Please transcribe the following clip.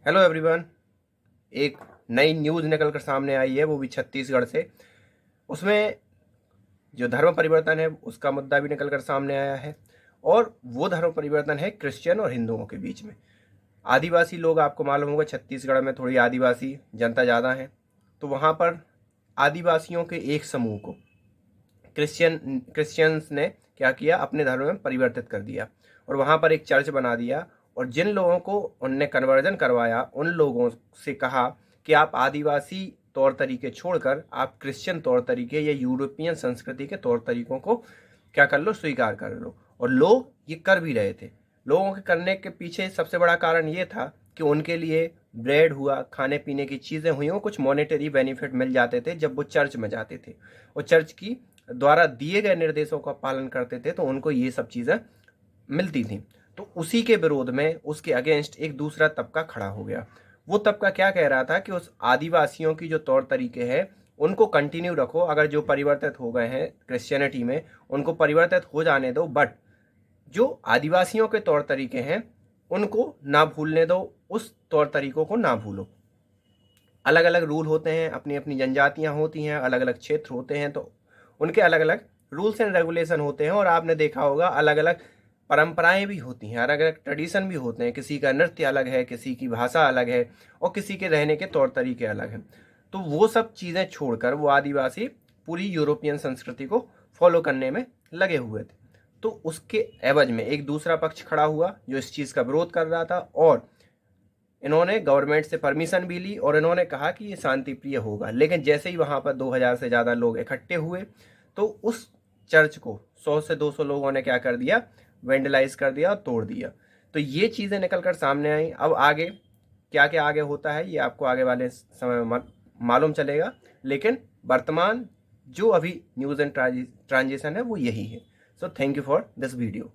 Hello everyone. एक नई news निकल कर सामने आई है, वो भी छत्तीसगढ़ से। उसमें जो धर्म परिवर्तन है उसका मुद्दा भी निकल कर सामने आया है। और वो धर्म परिवर्तन है क्रिश्चियन और हिंदुओं के बीच में। आदिवासी लोग, आपको मालूम होगा छत्तीसगढ़ में थोड़ी आदिवासी जनता ज़्यादा है। तो वहाँ पर आदिवासियों के एक समूह को क्रिश्चियंस ने क्या किया, अपने धर्म में परिवर्तित कर दिया और वहाँ पर एक चर्च बना दिया। और जिन लोगों को उनने कन्वर्जन करवाया उन लोगों से कहा कि आप आदिवासी तौर तरीके छोड़कर आप क्रिश्चियन तौर तरीके या यूरोपियन संस्कृति के तौर तरीकों को क्या कर लो, स्वीकार कर लो। और लोग ये कर भी रहे थे। लोगों के करने के पीछे सबसे बड़ा कारण ये था कि उनके लिए ब्रेड हुआ, खाने पीने की चीज़ें हुई, वो कुछ मॉनेटरी बेनिफिट मिल जाते थे जब वो चर्च में जाते थे और चर्च की द्वारा दिए गए निर्देशों का पालन करते थे, तो उनको ये सब चीज़ें मिलती थी। तो उसी के विरोध में, उसके अगेंस्ट एक दूसरा तबका खड़ा हो गया। वो तबका क्या कह रहा था कि उस आदिवासियों की जो तौर तरीके हैं उनको कंटिन्यू रखो, अगर जो परिवर्तित हो गए हैं क्रिश्चियनिटी में उनको परिवर्तित हो जाने दो, बट जो आदिवासियों के तौर तरीके हैं उनको ना भूलने दो, उस तौर तरीकों को ना भूलो। अलग अलग रूल होते हैं, अपनी अपनी जनजातियां होती हैं, अलग अलग क्षेत्र होते हैं, तो उनके अलग अलग रूल्स एंड रेगुलेशन होते हैं। और आपने देखा होगा अलग अलग परंपराएं भी होती हैं, अलग अलग ट्रेडिशन भी होते हैं। किसी का नृत्य अलग है, किसी की भाषा अलग है और किसी के रहने के तौर तरीके अलग हैं। तो वो सब चीज़ें छोड़कर वो आदिवासी पूरी यूरोपियन संस्कृति को फॉलो करने में लगे हुए थे। तो उसके एवज में एक दूसरा पक्ष खड़ा हुआ जो इस चीज़ का विरोध कर रहा था, और इन्होंने गवर्नमेंट से परमिशन भी ली और इन्होंने कहा कि ये शांति प्रिय होगा। लेकिन जैसे ही वहाँ पर 2000 से ज़्यादा लोग इकट्ठे हुए तो उस चर्च को 100 से 200 लोगों ने क्या कर दिया, वेंडलाइज कर दिया और तोड़ दिया। तो ये चीज़ें निकल कर सामने आई। अब आगे क्या क्या आगे होता है ये आपको आगे वाले समय में मालूम चलेगा। लेकिन वर्तमान जो अभी न्यूज़ एंड ट्रांजिशन है वो यही है। So thank you for this video.